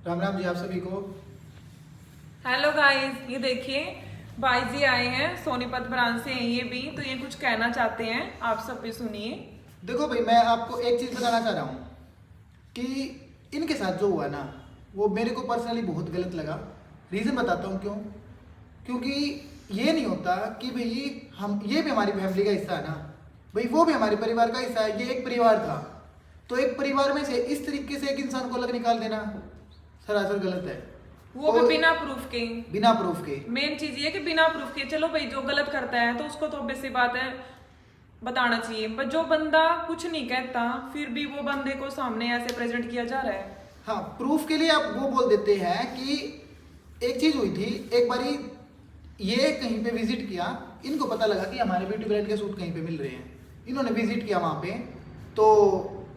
राम राम जी आप सभी को। हेलो गाइस, ये देखिए भाई जी आए हैं, सोनीपत ब्रांच से हैं ये भी, तो ये कुछ कहना चाहते हैं, आप सब भी सुनिए। देखो भाई, मैं आपको एक चीज़ बताना चाह रहा हूँ कि इनके साथ जो हुआ ना, वो मेरे को पर्सनली बहुत गलत लगा। रीज़न बताता हूँ क्यों। क्योंकि ये नहीं होता कि भाई हम, ये भी हमारी फैमिली का हिस्सा है ना भाई, वो भी हमारे परिवार का हिस्सा है। ये एक परिवार था, तो एक परिवार में से इस तरीके से एक इंसान को अलग निकाल देना सरासर गलत है। वो भी और बिना प्रूफ के। बिना प्रूफ के। मेन चीज ये कि बिना प्रूफ के, चलो भाई जो गलत करता है तो उसको तो ऑब्वियस सी बात है बताना चाहिए, पर जो बंदा कुछ नहीं कहता फिर भी वो बंदे को सामने ऐसे प्रेजेंट किया जा रहा है। हाँ, प्रूफ के लिए आप वो बोल देते हैं कि एक चीज हुई थी एक बारी, ये कहीं पे विजिट किया, इनको पता लगा कि हमारे ब्यूटी ब्रांड के सूट कहीं पे मिल रहे हैं, इन्होंने विजिट किया वहाँ पे, तो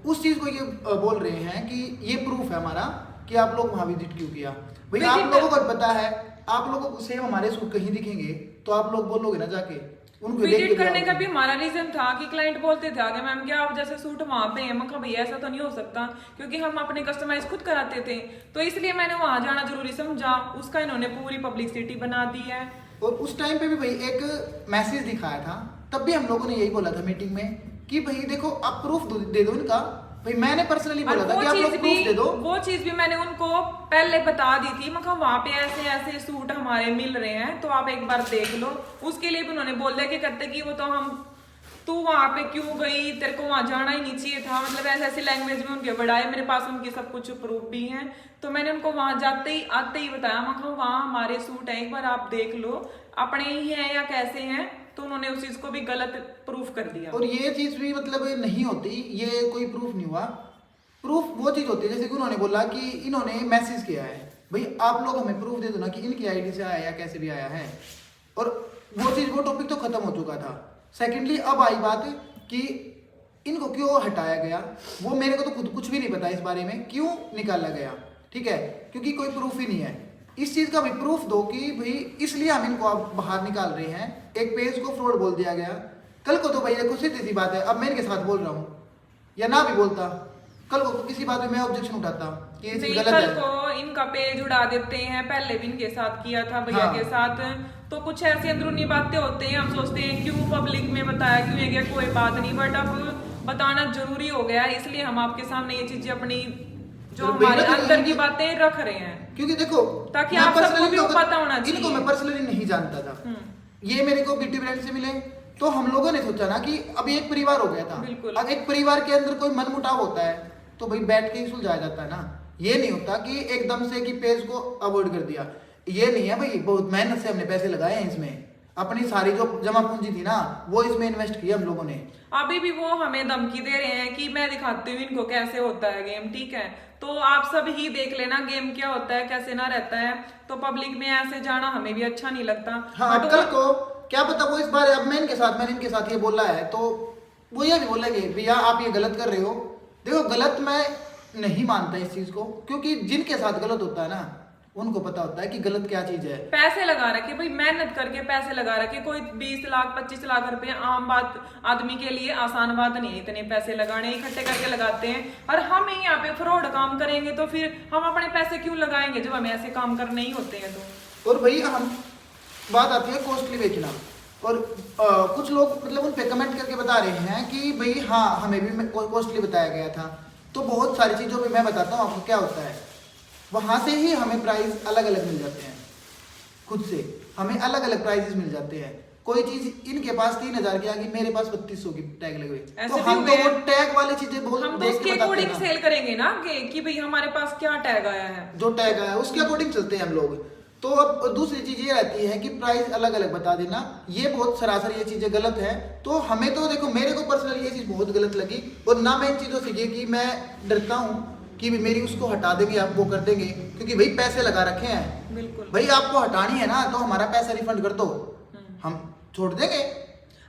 उस चीज को ये बोल रहे हैं कि ये प्रूफ है हमारा कि आप लोग वहाँ विजिट क्यों किया। भाई आप लोगों को पता है, आप लोगों को सेम हमारे सूट कहीं दिखेंगे तो आप लोग बोलोगे ना जाके उनको विजिट करने का भी हमारा रीजन था कि क्लाइंट बोलते थे आगे, मैम क्या आप जैसे सूट वहां पे हैं, मैं कहा भैया ऐसा तो नहीं हो सकता, क्योंकि हम अपने कस्टमाइज खुद कराते थे, तो इसलिए मैंने वहां जाना जरूरी समझा। उसका इन्होंने पूरी पब्लिसिटी बना दी है। और उस टाइम पे भी भाई एक मैसेज दिखाया था, तब भी हम लोगों ने यही बोला था मीटिंग में कि भाई देखो आप प्रूफ दे दो इनका। भाई मैंने पर्सनली बोला था कि आप लोग प्रूफ दे दो। वो चीज भी मैंने उनको पहले बता दी थी, मैं कहा वहां पे ऐसे ऐसे सूट हमारे मिल रहे हैं तो आप एक बार देख लो। उसके लिए भी उन्होंने बोल दिया कि करते कि वो तो हम, तू वहां पे क्यों गई, तेरे को वहां जाना ही नहीं चाहिए था, मतलब ऐसे ऐसी लैंग्वेज में उनके बढ़ाए। मेरे पास उनकी सब कुछ प्रूफ भी हैं, तो मैंने उनको वहां जाते ही आते ही बताया, मैं कहा वहां हमारे सूट है, एक बार आप देख लो अपने ही हैं या कैसे हैं। तो उन्होंने उस चीज को भी गलत प्रूफ कर दिया। और ये चीज भी मतलब नहीं होती, ये कोई प्रूफ नहीं हुआ। प्रूफ वो चीज होती है जैसे कि उन्होंने बोला कि इन्होंने मैसेज किया है, भाई आप लोग हमें प्रूफ दे दो ना कि इनकी आईडी से आया या कैसे भी आया है। और वो चीज, वो टॉपिक तो खत्म हो चुका था। सेकेंडली अब आई बात कि इनको क्यों हटाया गया, वो मेरे को तो खुद कुछ भी नहीं पता इस बारे में क्यों निकाला गया, ठीक है, क्योंकि कोई प्रूफ ही नहीं है। इस चीज का भी प्रूफ दो कि भाई इसलिए हम इनको अब बाहर निकाल रहे हैं। एक पेज को फ्रॉड बोल दिया गया। कल को तो भाई देखो सीधी सी बात है, अब मैं इनके साथ बोल रहा हूँ या ना भी बोलता, कल को किसी बात में मैं ऑब्जेक्शन उठाता कि ये चीज गलत कल है। को इनका पेज उड़ा देते हैं, पहले भी इनके साथ किया था भैया के साथ, तो कुछ ऐसी अंदरूनी बातें होते हैं, हम सोचते हैं क्यों पब्लिक में बताया, क्यों ये गया, कोई बात नहीं, बट अब बताना जरूरी हो गया है, इसलिए हम आपके सामने ये चीजें अपनी जो हमारे अंदर की बातें रख रहे हैं, क्योंकि देखो ताकि आप सबको भी पता होना चाहिए। इनको मैं पर्सनली नहीं जानता था, ये मेरे को ब्यूटी ब्रांड से मिले, तो हम लोगों ने सोचा ना कि अब एक परिवार हो गया था। बिल्कुल। अब एक परिवार के अंदर कोई मनमुटाव होता है तो भाई बैठ के ही सुलझाया जाता है ना। ये नहीं होता कि एकदम से कि पेज को अवॉइड कर दिया। ये नहीं है भाई, बहुत मेहनत से हमने पैसे लगाए हैं इसमें, अपनी सारी जो जमा पूंजी थी ना वो इसमें इन्वेस्ट किया हम लोगों ने। अभी भी वो हमें धमकी दे रहे हैं कि मैं दिखाती हूँ इनको कैसे होता है गेम, ठीक है, तो आप सब ही देख लेना गेम क्या होता है, कैसे ना रहता है। तो पब्लिक में ऐसे जाना हमें भी अच्छा नहीं लगता। हाँ, कल को क्या पता वो इस बार, अब मैंने इनके साथ ये बोला है तो वो ये भी बोलेंगे भैया आप ये गलत कर रहे हो। देखो गलत मैं नहीं मानता इस चीज को, क्योंकि जिनके साथ गलत होता है ना उनको पता होता है कि गलत क्या चीज है। पैसे लगा रखे भाई, मेहनत करके पैसे लगा रखे, कोई 20 लाख 25 लाख रुपए आम बात, आदमी के लिए आसान बात नहीं है इतने पैसे लगाने, इकट्ठे करके लगाते हैं। और हम ही यहाँ पे फ्रॉड काम करेंगे तो फिर हम अपने पैसे क्यों लगाएंगे जब हमें ऐसे काम करने ही होते हैं तो। और भाई हम बात आती है कॉस्टली बेचना, और कुछ लोग मतलब उन पे कमेंट करके बता रहे हैं कि भाई हाँ हमें भी कॉस्टली बताया गया था। तो बहुत सारी चीज़ों पे मैं बताता हूँ आपको क्या होता है, वहाँ से ही हमें प्राइस अलग अलग मिल जाते हैं, खुद से हमें अलग अलग प्राइसेस मिल जाते हैं। कोई चीज इनके पास 3,000 की आ गई, मेरे पास 3200 की टैग लगे हुए, तो हम तो वो टैग वाली चीजें बहुत हम तो उसके अकॉर्डिंग सेल करेंगे ना कि भाई हमारे पास क्या टैग आया है, जो टैग आया है उसके अकॉर्डिंग चलते हैं हम लोग। तो अब दूसरी चीज ये रहती है कि प्राइस अलग अलग बता देना, ये बहुत सरासर ये चीजें गलत है। तो हमें तो देखो, मेरे को पर्सनली ये चीज बहुत गलत लगी, और ना मैं इन चीजों से ये कि मैं डरता हूँ कि मेरी उसको हटा देंगे, आप वो कर देंगे, क्योंकि भाई पैसे लगा रखे हैं। बिल्कुल भाई आपको हटानी है ना तो हमारा पैसा रिफंड कर दो, हम छोड़ देंगे।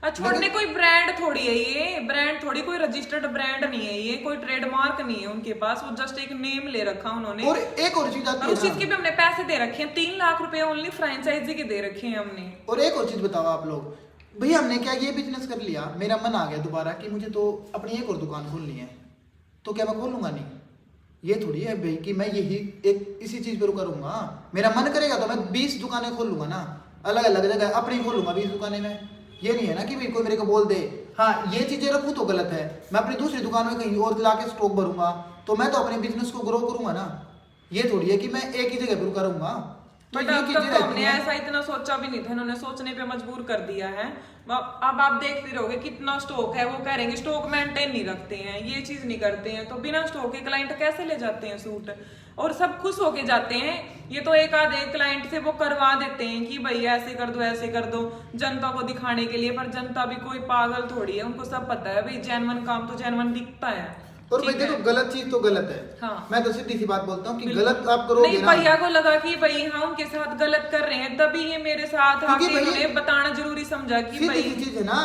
छोड़ने कोई ब्रांड थोड़ी है, ये ब्रांड थोड़ी कोई रजिस्टर्ड ब्रांड नहीं है, ये कोई ट्रेडमार्क नहीं है उनके पास, वो जस्ट एक नेम ले रखा उन्होंने। और एक और चीज आती है, उस चीज के भी हमने पैसे दे रखे हैं, 3 लाख रुपए ओनली फ्रेंचाइजी के दे रखे हैं हमने। और एक और चीज बताओ आप लोग, भैया हमने क्या ये बिजनेस कर लिया, मेरा मन आ गया दोबारा कि मुझे तो अपनी एक और दुकान खोलनी है, तो क्या मैं खोलूंगा नहीं? ये थोड़ी है भाई कि मैं यही एक इसी चीज पर करूंगा। मेरा मन करेगा तो मैं 20 दुकानें खोल लूंगा ना, अलग अलग जगह अपनी खोल लूंगा 20 दुकानें में। ये नहीं है ना कि भाई कोई मेरे को बोल दे हाँ ये चीजें रखूं तो गलत है, मैं अपनी दूसरी दुकान में कहीं और लाके स्टॉक भरूंगा तो मैं तो अपने बिजनेस को ग्रो करूंगा ना। ये थोड़ी है कि मैं एक ही जगह पर करूंगा। तो बट ये अब चीजें तक तो रहती हमने हैं। ऐसा इतना सोचा भी नहीं था, इन्होंने सोचने पे मजबूर कर दिया है। अब आप देखते रहोगे कितना स्टॉक है, वो कह रहे हैं स्टॉक मेंटेन नहीं रखते हैं, ये चीज नहीं करते हैं, तो बिना स्टॉक के क्लाइंट कैसे ले जाते हैं सूट, और सब खुश होके जाते हैं। ये तो एक आधे क्लाइंट से वो करवा देते हैं कि भाई ऐसे कर दो ऐसे कर दो जनता को दिखाने के लिए, पर जनता भी कोई पागल थोड़ी है, उनको सब पता है भाई जेन्युइन काम तो जेन्युइन दिखता है। और भाई देखो गलत चीज तो गलत है। हाँ। मैं तो सीधी सी बात बोलता हूँ कि बिल्कुल। गलत आप करोगे नहीं, ना। भैया को लगा कि भाई हाँ उनके साथ गलत कर रहे हैं, तभी ये मेरे साथ क्योंकि आके भाई- इन्होंने बताना जरूरी समझा कि सीधी भाई सी चीज है ना,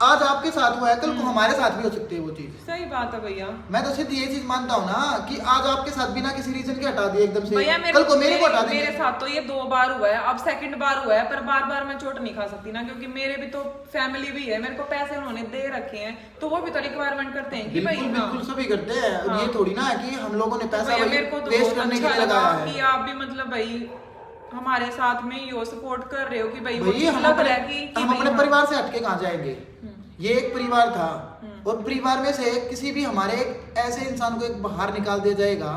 आज आपके साथ हुआ है कल को हमारे साथ भी हो सकती है वो चीज। सही बात है भैया। मैं तो सीधी ये चीज मानता हूँ ना कि आज आपके साथ बिना किसी रीजन के हटा दिए एकदम से, भैया कल को मेरे को हटा देंगे। मेरे साथ तो ये 2 बार हुआ है, अब सेकंड बार हुआ है, पर बार बार मैं चोट नहीं खा सकती ना, क्योंकि मेरे भी तो फैमिली भी है, मेरे को पैसे उन्होंने दे रखे हैं, तो वो भी तो रिक्वायरमेंट करते हैं कि भाई बिल्कुल हाँ। बिल्कुल सभी करते हैं। हाँ। ये थोड़ी ना है कि हम लोगों ने पैसा भैया मेरे को तो वेस्ट बहुत करने के अच्छा लिए लगा लगाया कि है। आप भी मतलब भाई हमारे साथ में ही हो, सपोर्ट कर रहे हो कि भाई वो भाई चीज हम लग अपने रहा है कि हम भाई अपने हाँ। परिवार से हटके कहाँ जाएंगे। ये एक परिवार था और परिवार में से किसी भी हमारे एक ऐसे इंसान को एक बाहर निकाल दिया जाएगा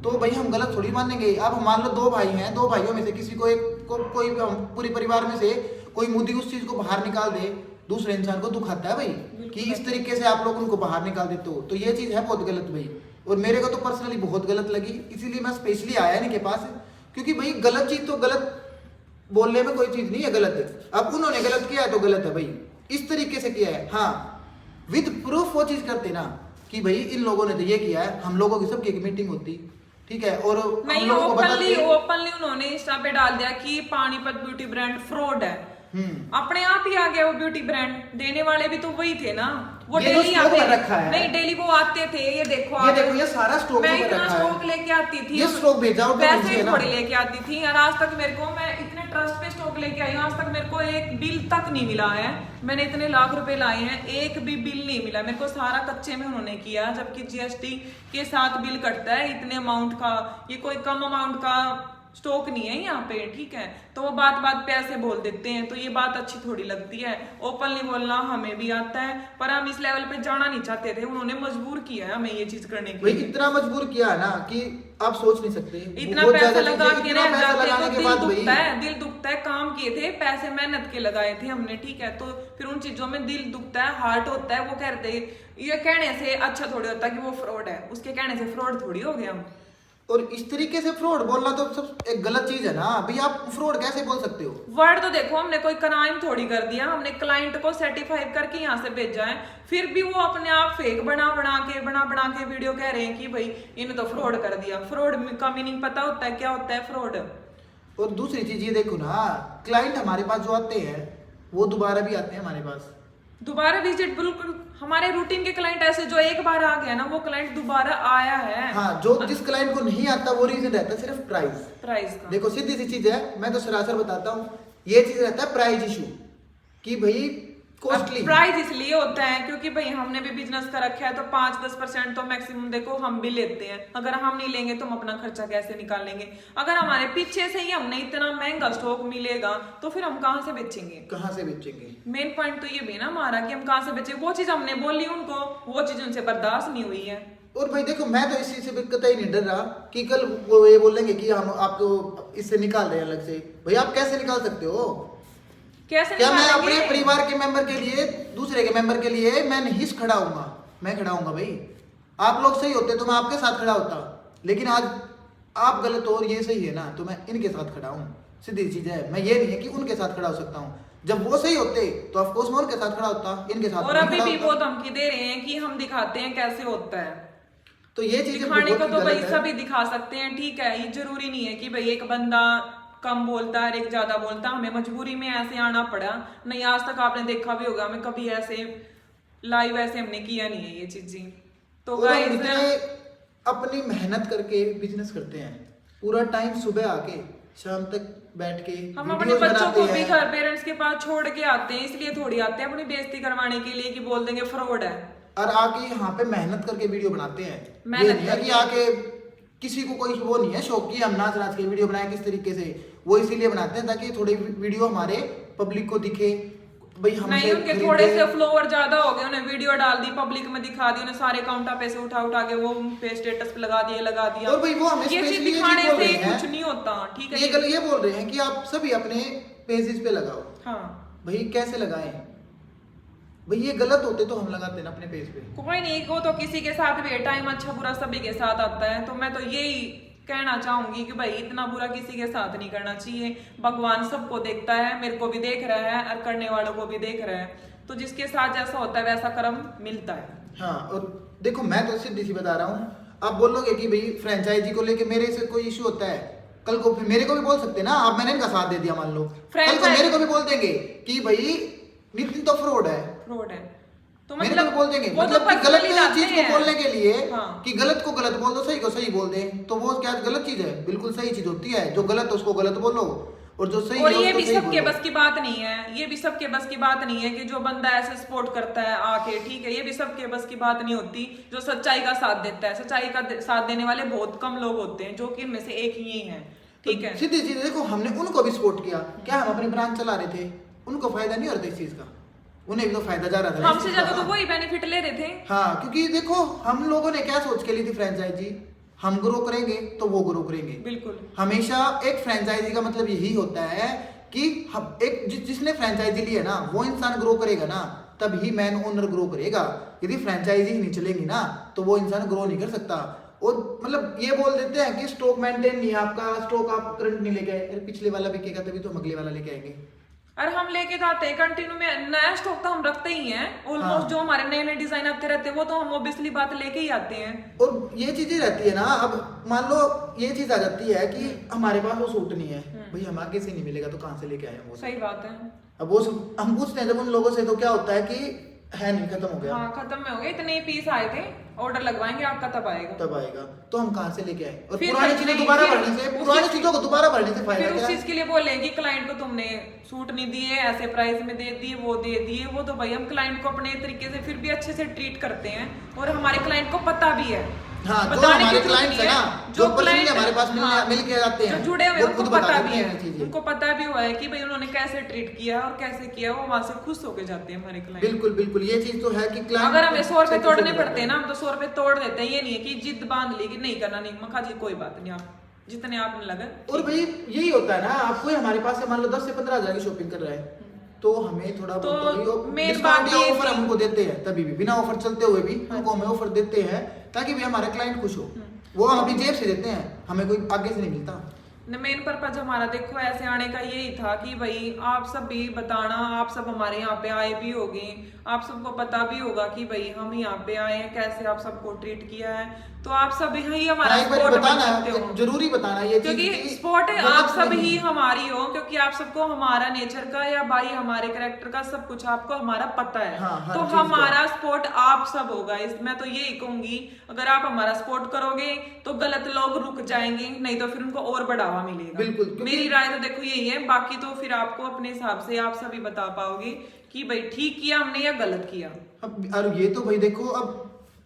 तो भाई हम गलत थोड़ी मानेंगे। अब मान लो 2 भाई हैं, 2 भाइयों में से किसी को एक कोई पूरी परिवार में से कोई मुद्दी उस चीज को बाहर निकाल दे, दूसरे इंसान को दुख आता है भाई कि इस तरीके से आप लोग उनको बाहर निकाल देते हो, तो ये चीज है बहुत गलत भाई। और मेरे को तो पर्सनली बहुत गलत लगी, इसीलिए मैं स्पेशली आया इनके पास, क्योंकि भाई गलत चीज तो गलत बोलने में कोई चीज नहीं है गलत है। अब उन्होंने गलत किया है तो गलत है भाई, इस तरीके से किया है। हाँ विद प्रूफ वो चीज करते ना कि भाई इन लोगों ने तो ये किया है, हम लोगों की सबकी एक मीटिंग होती, ठीक है, और हम नहीं लोगों को ओपनली बताते। उन्होंने इंस्टा पे डाल दिया कि पानीपत ब्यूटी ब्रांड फ्रॉड है। अपने आप ही आ गया वो ब्यूटी ब्रांड, देने वाले भी तो वही थे ना, वो ये तो डेली स्टॉक आते में रखा है। नहीं डेली वो आते थे, ये देखो ये आप- देखो ये सारा स्टॉक मैं में इतना रखा स्टॉक है। लेके आती थी, ये स्टॉक भेजा हो तो पैसे भेजिए ना। थोड़ी लेके आती थी, और आज तक मेरे को, मैं इतने ट्रस्ट पे स्टॉक लेके आई हूँ, आज तक मेरे को एक बिल तक नहीं मिला है। मैंने इतने लाख रुपए लाए हैं, एक भी बिल नहीं मिला मेरे को, सारा कच्चे में उन्होंने किया, जबकि जीएसटी के साथ बिल कटता है इतने अमाउंट का, ये कोई कम अमाउंट का स्टॉक नहीं है यहाँ पे, ठीक है। तो वो बात बात पे ऐसे बोल देते हैं, तो ये बात अच्छी थोड़ी लगती है। ओपनली बोलना हमें भी आता है, पर हम इस लेवल पे जाना नहीं चाहते थे, उन्होंने मजबूर किया है हमें ये चीज करने के भाई लिए। इतना मजबूर किया है ना कि आप सोच नहीं सकते। इतना बहुत पैसा ज्यादा लगा चीजें, के इतना रह पैसा जाते लगाने तो के दिल बाद दुखता भाई है, दिल दुखता है। काम किए थे, पैसे मेहनत के लगाए थे हमने, ठीक है, तो फिर उन चीजों में दिल दुखता है, हार्ट होता है। वो कहते ये कहने से अच्छा थोड़ी होता कि वो फ्रॉड है, उसके कहने से फ्रॉड थोड़ी हो गया हम। और इस तरीके से फ्रॉड बोलना तो सब एक गलत चीज है ना भाई, आप फ्रॉड कैसे बोल सकते हो। वर्ड तो देखो, हमने कोई क्राइम थोड़ी कर दिया, हमने क्लाइंट को सर्टिफाई करके यहाँ से भेजा है, फिर भी वो अपने आप फेक बना बना के वीडियो कह रहे हैं कि भाई इन्हें तो फ्रॉड कर दिया। फ्रॉड का मीनिंग पता होता है, क्या होता है फ्रॉड। और दूसरी चीज ये देखो ना, क्लाइंट हमारे पास जो आते हैं वो दोबारा भी आते हैं हमारे पास। दोबारा विजिट बिल्कुल, हमारे रूटीन के क्लाइंट ऐसे जो एक बार आ गया ना, वो क्लाइंट दोबारा आया है। हाँ, जो जिस क्लाइंट को नहीं आता वो रीजन रहता है सिर्फ प्राइस। प्राइस का देखो सीधी सी चीज है, मैं तो सरासर बताता हूँ, ये चीज रहता है प्राइस इशू कि भाई कॉस्टली। प्राइस इसलिए होता है क्योंकि भाई हमने भी बिजनेस का रखा है, तो 5-10% तो मैक्सिमम देखो हम भी लेते हैं। अगर हम नहीं लेंगे तो हम अपना खर्चा कैसे निकालेंगे। अगर हमारे पीछे से ही हमने इतना महंगा स्टॉक मिलेगा तो फिर हम कहाँ से बेचेंगे, कहाँ से बेचेंगे। मेन पॉइंट तो ये भी ना हमारा कि हम कहाँ से बेचेंगे। वो चीज हमने बोली उनको, वो चीज उनसे बर्दाश्त नहीं हुई है। और भाई देखो मैं तो इस चीज से कतई नहीं डर रहा कि कल वो ये बोलेंगे कि हम आपको इससे निकाल रहे हैं अलग से। भाई आप कैसे निकाल सकते हो, कैसे क्या मैं निकालेंगे? अपने परिवार के मेंबर के लिए, दूसरे के मेंबर के लिए मैं नहीं खड़ा हूंगा, मैं खड़ा हूंगा भाई। आप लोग सही होते तो मैं आपके साथ खड़ा होता, लेकिन आज आप गलत हो और ये सही है ना, तो मैं इनके साथ खड़ा हूँ। सीधी चीज है, मैं ये नहीं है कि उनके साथ खड़ा हो सकता हूँ। जब वो सही होते तो ऑफ कोर्स मैं उनके साथ खड़ा होता, इनके साथ और नहीं अभी खड़ा भी होता। वो धमकी दे रहे हैं कि हम दिखाते हैं कैसे होता है। तो ये चीजें दिखाने बहुत को ही तो भाई गलत है। सभी दिखा सकते हैं, ठीक है, ये जरूरी नहीं है कि भाई एक बंदा कम बोलता है और एक ज्यादा बोलता है। हमें मजबूरी में ऐसे आना पड़ा, नहीं आज तक आपने देखा भी होगा, हमें कभी ऐसे लाइव ऐसे हमने किया नहीं है ये चीजें। तो और हम गाइस इतने अपनी मेहनत करके बिजनेस करते हैं, पूरा टाइम सुबह आके शाम तक बैठ के हम अपने वीडियोस बच्चों बनाते को भी हैं। घर पेरेंट्स के पास छोड़ के आते हैं, इसलिए थोड़ी आते हैं अपनी बेइज्जती करवाने के लिए कि बोल देंगे फ्रॉड है। और आके यहाँ पे मेहनत करके वीडियो बनाते हैं। ये मेहनत नहीं है कि करके। आके किसी को कोई वो नहीं है शौक की हम नाच नाच के वीडियो बनाए किस तरीके से, वो इसीलिए बनाते हैं ताकि थोड़ी वीडियो हमारे पब्लिक को दिखे भाई हमसे नहीं उनके खरीदे। थोड़े से फ्लोवर ज्यादा हो गए, उन्हें वीडियो डाल दी, पब्लिक में दिखा दी, उन्हें सारे अकाउंटा पैसे उठा के वो पे स्टेटस पे लगा दिया और भाई वो हमें ये चीज स्पेशली ये दिखाने चीज बोल से रहे हैं, कुछ नहीं होता, ठीक है। ये बोल रहे हैं कि आप सभी अपने पेजेस पे लगाओ। हाँ भाई कैसे लगाएं भाई, ये गलत होते तो हम लगाते ना अपने पेज पे। कोई नहीं, वो तो किसी के साथ भी टाइम अच्छा बुरा सभी के साथ आता है, तो मैं तो यही कहना चाहूंगी कि भाई इतना बुरा किसी के साथ नहीं करना चाहिए। भगवान सबको देखता है, मेरे को भी देख रहा है और करने वालों को भी देख रहा है, तो जिसके साथ जैसा होता है वैसा कर्म मिलता है। हाँ और देखो मैं तो सीधी सी बता रहा हूँ, आप बोलोगे कि भाई फ्रेंचाइजी को लेके मेरे से कोई इशू होता है, कल को फिर मेरे को भी बोल सकते हैं ना, अब मैंने इनका साथ दे दिया मान लो, कल को मेरे को भी बोल देंगे कि भाई नितिन तो फ्रॉड है, तो मेरे को भी बोल देंगे, मतलब कि गलत चीज को बोलने के लिए कि गलत को गलत बोल दो, सही को सही बोल दे, तो वो क्या गलत चीज है? बिल्कुल सही चीज होती है, जो गलत है उसको गलत बोलो और जो सही और है ये उसको भी सही सबके बोलो। बस की बात नहीं है, ये भी सबके बस की बात नहीं है कि जो बंदा ऐसे सपोर्ट करता है आके, ठीक है, ये भी सबके बस की बात नहीं होती जो सच्चाई का साथ देता है। सच्चाई का साथ देने वाले बहुत कम लोग होते हैं, जो कि इनमें से एक ही है, ठीक है। सीधे सीधे देखो हमने उनको भी सपोर्ट किया, क्या हम अपनी ब्रांच चला रहे थे, उनको फायदा नहीं हो रहा था इस चीज का, उन्हें भी तो फायदा जा रहा था हमसे ज्यादा तो वही बेनिफिट ले रहे थे। हाँ क्योंकि देखो हम लोगों ने क्या सोच के ली थी फ्रेंचाइजी, हम ग्रो करेंगे तो वो ग्रो करेंगे। बिल्कुल हमेशा एक फ्रेंचाइजी का मतलब यही होता है कि हम एक जिसने फ्रेंचाइजी ली है ना वो इंसान ग्रो करेगा ना, तभी मैन ओनर ग्रो करेगा। यदि फ्रेंचाइजी ही नहीं चलेगी ना तो वो इंसान ग्रो नहीं कर सकता। और मतलब ये बोल देते हैं कि स्टॉक मेंटेन नहीं है आपका, स्टॉक आप करंट नहीं लेके आए, अरे पिछले वाला बिकेगा तभी तो हम अगले वाला लेके आएंगे। और हम लेके तो आते हैं कंटिन्यू में, नया स्टॉक तो हम रखते ही हैं ऑलमोस्ट। जो हमारे नए नए डिजाइन आते रहते हैं वो तो हम ऑब्वियसली बात लेके ही आते हैं। और ये चीजें रहती है ना, अब मान लो ये चीज आ जाती है कि हमारे पास वो सूट नहीं है, भाई हम आगे से नहीं मिलेगा तो कहाँ से लेके आए वो? सही बात है। अब वो हम पूछते हैं जब उन लोगों से तो क्या होता है कि है नहीं, खत्म हो गया। हाँ खत्म में हो गए, इतने पीस आए थे, ऑर्डर लगवाएंगे आपका तब आएगा। तब आएगा तो हम कहाँ से लेके आए? और फिर पुरानी चीजें दोबारा भरने से, पुरानी चीजों को दोबारा भरने से फायदा फिर क्या उस है? चीज के लिए बोलेंगे क्लाइंट को तुमने सूट नहीं दिए, ऐसे प्राइस में दे दिए, वो दे दिए, वो तो भाई हम क्लाइंट को अपने तरीके से फिर भी अच्छे से ट्रीट करते हैं और हमारे क्लाइंट को पता भी है। हाँ जो बताने की हमारे जरूरत क्लाइंट्स है नहीं ना, जो पर्सनली हमारे पास मिल के जाते हैं, जो जुड़े हुए वो उनको खुद पता बता भी देते हैं है, ये चीजें। उनको पता भी हुआ है कि भाई उन्होंने कैसे ट्रीट किया और कैसे किया, वो वहां से खुश होके जाते हैं हमारे क्लाइंट। बिल्कुल बिल्कुल ये चीज तो है कि क्लाइंट अगर हमें 100 रुपए तोड़ने पड़ते हैं ना, हम तो 100 रुपए तोड़ देते हैं। ये नहीं है कि जिद बांध ली कि नहीं करना, नहीं मखा जी कोई बात नहीं, आप जितने आपने लगे। और भाई यही होता है ना, आपको हमारे पास से मान लो 10 से 15 हजार की शॉपिंग कर रहा है तो हमें थोड़ा तो मेन डिस्काउंट बात या ये ऑफर थी- हम उनको देते हैं, तभी भी बिना ऑफर चलते हुए भी उनको हमें ऑफर देते हैं ताकि भी हमारा क्लाइंट खुश हो। वो हम अपनी जेब से देते हैं, हमें कोई आगे से नहीं मिलता। मेन पर्पज हमारा देखो ऐसे आने का यही था कि भाई आप सब भी बताना, आप सब हमारे यहाँ पे आए भी होंगे, आप सबको पता भी होगा कि भाई हम यहाँ पे आए हैं, कैसे आप सबको ट्रीट किया है, तो आप सब ही हमारा एक बार सपोर्ट बन बताना, सकते हो। जरूरी बताना ये चीज क्योंकि कि सपोर्ट गलत आप सब नहीं। ही हमारी हो, क्योंकि आप सबको हमारा नेचर का या भाई हमारे कैरेक्टर का सब कुछ आपको हमारा पता है। हाँ, हर तो चीज का। हमारा सपोर्ट आप सब होगा। मैं तो यही कहूंगी, अगर आप हमारा सपोर्ट करोगे तो गलत लोग रुक जाएंगे, नहीं तो फिर उनको और बढ़ावा मिलेगा। बिल्कुल, क्योंकि- मेरी राय तो देखो यही है, बाकी तो फिर आपको अपने हिसाब से आप सभी बता पाओगे कि भाई ठीक किया हमने या गलत किया। अब और ये तो भाई देखो अब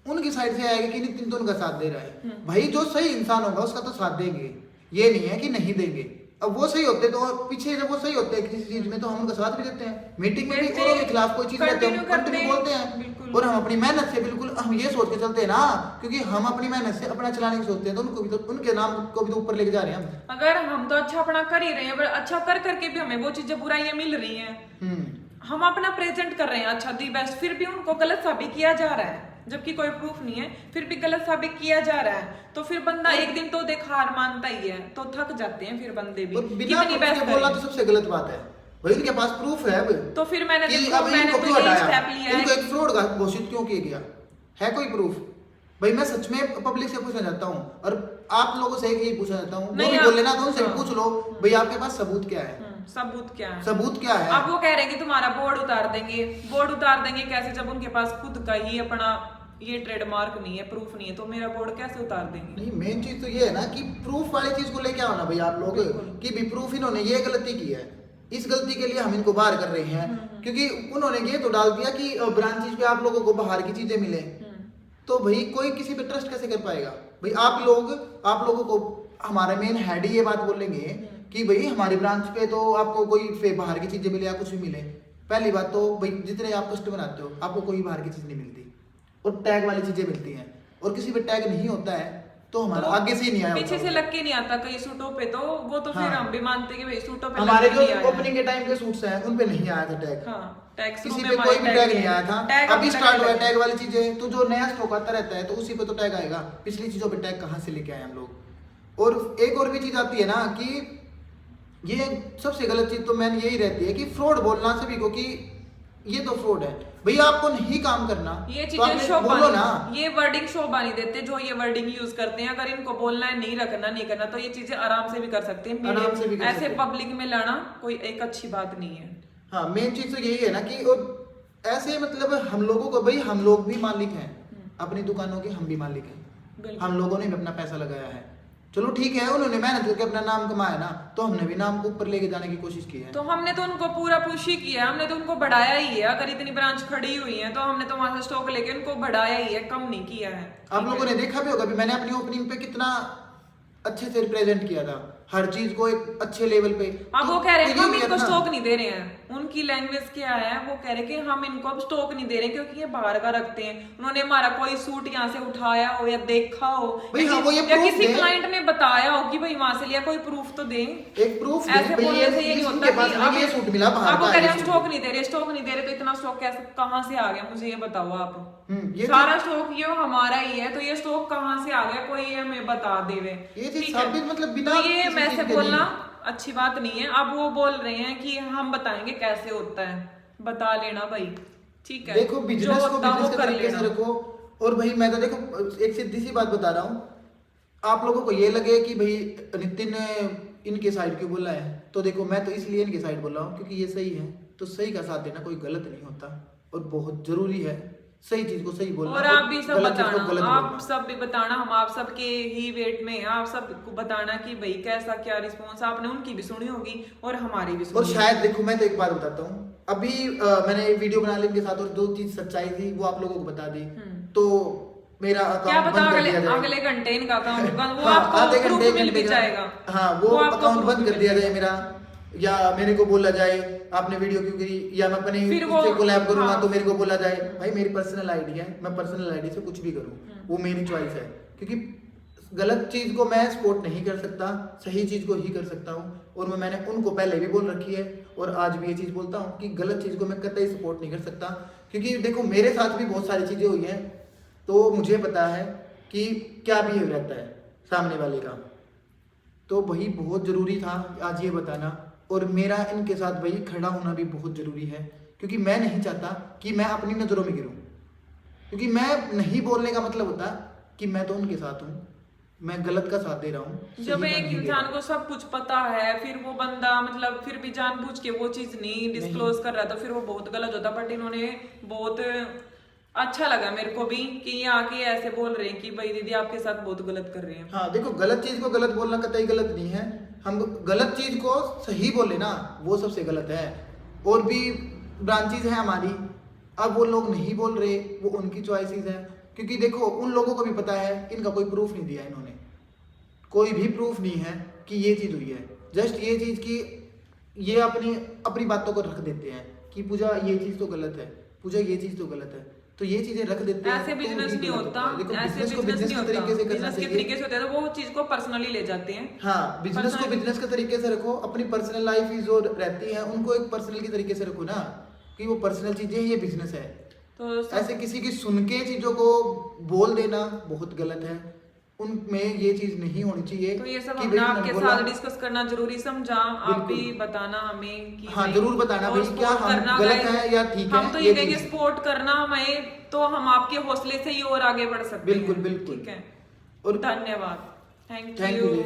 उनकी साइड से आएगा कि नितिन तो उनका साथ दे रहा है, भाई जो सही इंसान होगा उसका तो साथ देंगे, ये नहीं है कि नहीं देंगे। अब वो सही होते तो पीछे जब वो सही होते हैं किसी चीज में तो हम उनका साथ भी देते हैं, मीटिंग में भी देते औरों हैं, के खिलाफ कोई चीज रहती है हम continue करते कंटिन्यू हैं, बोलते हैं। बिल्कुल। और हम अपनी मेहनत से बिल्कुल हम ये सोच के चलते हैं ना, क्योंकि हम अपनी मेहनत से अपना चलाने की सोचते हैं तो उनको भी तो उनके नाम को भी तो ऊपर लेके जा रहे हैं हम। अगर हम तो अच्छा अपना कर ही रहे हैं, पर अच्छा कर करके भी हमें वो चीजें बुराइयां मिल रही हैं। हम अपना प्रेजेंट कर रहे हैं अच्छा दी बेस्ट, फिर भी उनको गलत साबित किया जा रहा है, जबकि कोई प्रूफ नहीं है, फिर भी गलत साबित किया जा रहा है। तो फिर बंदा एक दिन तो देख हार मानता ही है, तो थक जाते हैं फिर बंदे भी। और बिना कितनी proof बेस्ट के बोलना तो सबसे गलत बात है भाई, उनके पास प्रूफ है अब तो फिर मैंने कि देखो अब मैंने इनको तो क्यों ये हटाया, स्टेप लिया इनको है। एक फ्रॉड घोषित क्यों किया गया है? कोई प्रूफ? भाई मैं सच में पब्लिक से पूछना चाहता हूँ और आप लोगों से यही पूछना चाहता हूँ, वो नहीं, भी आप- बोल लेना तो उनसे हाँ। पूछ लो भाई आपके पास सबूत क्या है? सबूत क्या है? सबूत क्या है? अब वो कह रहे हैं कि तुम्हारा बोर्ड उतार देंगे। बोर्ड उतार देंगे कैसे, जब उनके पास खुद का ही अपना ये ट्रेडमार्क नहीं है, प्रूफ नहीं है, तो मेरा बोर्ड कैसे उतार देंगे? नहीं मेन चीज तो ये है ना कि प्रूफ वाली चीज को लेके आओ ना भाई आप लोग, कि भी प्रूफ इन्होंने ये गलती की है, इस गलती के लिए हम इनको बाहर कर रहे हैं, क्योंकि उन्होंने ये तो डाल दिया कि ब्रांचेज पे आप लोगों को बाहर की चीजें मिले, तो भाई कोई किसी पे ट्रस्ट कैसे कर पाएगा? भाई आप लोगों को हमारा मेन हेड ही ये बात बोलेंगे कि भाई हमारी ब्रांच पे तो आपको कोई बाहर की चीजें मिले या कुछ भी मिले। पहली बात तो भाई जितने आप कस्टमर आते हो आपको कोई बाहर की चीज नहीं मिलती और टैग वाली चीजें मिलती हैं, और किसी पे टैग नहीं होता है तो हमारा आगे से ही नहीं आया, पीछे से लग के नहीं आता कई सूटों पे, तो वो तो फिर हाँ। हम भी मानते हैं कि भाई सूटों पे हमारे लग के जो नहीं आया। ओपनिंग के टाइम के सूट्स हैं उन पे नहीं आया था टैग, हाँ, टैग किसी पे कोई भी टैग नहीं आया था। अभी स्टार्ट हुआ टैग वाली चीजें, तो जो नया स्टॉक आता रहता है तो उसी पे तो टैग आएगा। पिछली चीजों पे टैग कहाँ से लेके आए हम लोग। और एक और भी चीज आती है ना कि ये सबसे गलत चीज तो मैंने यही रहती है कि फ्रॉड बोलना सभी को कि ये तो फ्रॉड है। भैया आपको नहीं काम करना ये तो चीजें आप शोभा बोलो ना, ये वर्डिंग शोभा नहीं देते जो ये वर्डिंग यूज करते हैं। अगर इनको बोलना है नहीं रखना नहीं करना तो ये चीजें आराम से भी कर सकते हैं। आराम से भी कर ऐसे सकते हैं। पब्लिक में लड़ना कोई एक अच्छी बात नहीं है। हाँ मेन चीज तो यही है ना कि और ऐसे मतलब हम लोगों को भाई हम लोग भी मालिक हैं अपनी दुकानों के, हम भी मालिक हैं, बिल्कुल। हम लोगों ने भी अपना पैसा लगाया है। चलो ठीक है उन्होंने मेहनत करके अपना नाम कमाया ना, तो हमने भी नाम को ऊपर लेके जाने की कोशिश की है। तो हमने तो उनको पूरा पुश ही किया है, हमने तो उनको बढ़ाया ही है। अगर इतनी ब्रांच खड़ी हुई है तो हमने तो वहां से स्टॉक लेके उनको बढ़ाया ही है, कम नहीं किया है। आप लोगों ने देखा भी होगा भी मैंने अपनी ओपनिंग पे कितना अच्छे से रिप्रेजेंट किया था हर चीज को एक अच्छे लेवल पे। अब वो कह रहे हैं तो हम ये इनको अपना- स्टॉक नहीं दे रहे हैं। उनकी लैंग्वेज क्या है, वो कह रहे हैं कि हम इनको अब स्टॉक नहीं दे रहे क्योंकि ये बाहर का रखते हैं। उन्होंने हमारा कोई सूट यहाँ से उठाया हो या देखा हो भाई हाँ, वो ये या proof किसी दें। क्लाइंट ने बताया हो कि भाई वहां से लिया, कोई प्रूफ तो दें। एक प्रूफ ऐसे बोलने से ये नहीं होता कि अब ये सूट मिला बाहर आपको का कह रहे है हैं ये स्टॉक सूट। नहीं दे रहे, स्टॉक नहीं दे रहे, तो इतना स्टॉक कैसे कहाँ से आ गया मुझे ये बताओ आप। ये सारा स्टॉक ये हमारा ही है, तो ये स्टॉक कहाँ से आ गया कोई ये हमें बता देवे। ये चीज ठीक है? साबित मतलब बिना तो ये किसी मैं चीज से के बोलना नहीं। अच्छी बात नहीं है। अब वो बोल रहे हैं कि हम बताएंगे कैसे होता है, बता लेना भाई, ठीक है। देखो बिजनेस जो को होता बिजनेस वो के कर तरीके से लेना। रखो। और भाई मैं तो देखो एक सीधी सी बात बता रहा हूँ, आप लोगों को ये लगे कि भाई नितिन इनके साइड क्यों बोला है, तो देखो मैं तो इसलिए इनके साइड बोल रहा हूँ क्योंकि ये सही है। तो सही का साथ देना कोई गलत नहीं होता और बहुत जरूरी है सही चीज को सही बोलना। और आप भी सब गलत चीज को बताना, गलत आप बोलना। सब भी बताना, हम आप सबके ही वेट में हैं। आप सबको बताना कि भाई कैसा क्या रिस्पॉन्स, आपने उनकी भी सुनी होगी और हमारी भी सुनी और होगी। शायद देखो मैं तो एक बात बताता हूँ, अभी मैंने वीडियो बना ली इनके साथ और जो चीज सच्चाई थी वो आप लोगों को बता दी, तो मेरा क्या अकाउंट पता बंद कर अगले दिया जाएगा। अगले घंटे इनका अकाउंट बंद, वो हाँ, आपको आधे proof घंटे मिल भी का- जाएगा। हाँ वो आपको अकाउंट proof बंद भी कर दिया मिल जाए मेरा, या मेरे को बोला जाए आपने वीडियो क्यों करी, या मैं अपने फिर वो- उससे कोलैब करूंगा हाँ। तो मेरे को बोला जाए भाई मेरी पर्सनल आईडी है, मैं पर्सनल आईडी से कुछ भी करूं, वो मेरी चॉइस है। क्योंकि गलत चीज को मैं सपोर्ट नहीं कर सकता, सही चीज को ही कर सकता हूँ। और मैंने उनको पहले भी बोल रखी है और आज भी ये चीज बोलता हूँ कि गलत चीज को मैं कतई सपोर्ट नहीं कर सकता। क्योंकि देखो मेरे साथ भी बहुत सारी चीजें हुई हैं, तो मुझे पता है कि क्या बिहेव रहता है सामने वाले का। तो वही बहुत जरूरी था आज ये बताना, और मेरा इनके साथ वही खड़ा होना भी बहुत जरूरी है। क्योंकि मैं नहीं चाहता कि मैं अपनी नजरों में गिरूं, क्योंकि मैं नहीं बोलने का मतलब होता कि मैं तो उनके साथ हूँ, मैं गलत का साथ दे रहा हूँ। जब सही का एक नहीं दे इंसान रहा। को सब कुछ पता है फिर वो बंदा मतलब फिर भी जानबूझ के वो चीज नहीं डिस्क्लोज कर रहा तो फिर वो बहुत गलत होता। बट इन्होंने बहुत अच्छा लगा मेरे को भी कि ये आके ऐसे बोल रहे हैं कि भाई दीदी आपके साथ बहुत गलत कर रहे हैं। हाँ देखो गलत चीज को गलत बोलना कतई गलत नहीं है, हम गलत चीज को सही बोले ना वो सबसे गलत है। और भी ब्रांचेज है हमारी, अब वो लोग नहीं बोल रहे वो उनकी चॉइसेस है। क्योंकि देखो उन लोगों को भी पता है इनका कोई प्रूफ नहीं दिया, इन्होंने कोई भी प्रूफ नहीं है कि ये चीज हुई है। जस्ट ये चीज की ये अपनी अपनी बातों को रख देते हैं कि पूजा ये चीज तो गलत है, पूजा ये चीज तो गलत है, तो ये चीजें रख देते हैं। ऐसे तो बिजनेस ये नहीं गलत होता, है। देखो ऐसे बिजनेस को बिजनेस बिजनेस नहीं के तरीके से होता। करना बिजनेस के चाहिए। तरीके से होता है तो वो चीज को पर्सनली ले जाते हैं। हाँ बिजनेस को Personal- बिजनेस के तरीके से रखो, अपनी पर्सनल लाइफ ही जो रहती है उनको एक पर्सनल के तरीके से रखो ना, कि वो पर्सनल चीजें ये बिजनेस है। तो ऐसे किसी की सुन के चीजों को बोल देना बहुत गलत है, उनमें ये चीज नहीं होनी चाहिए। तो ये सब कि हमने भाई आपके बोला- साथ डिस्कस करना जरूरी समझा। आप भी बिल्कुल। बताना हमें कि हाँ, भाई- जरूर बताना और भाई क्या support हम करना गलत guys। है या ठीक है, हम तो ये ये कहेंगे चीज। सपोर्ट करना हमें, तो हम आपके हौसले से ही और आगे बढ़ सकते बिल्कुल, हैं। बिल्कुल। ठीक है और धन्यवाद, थैंक थैंक यू। यू।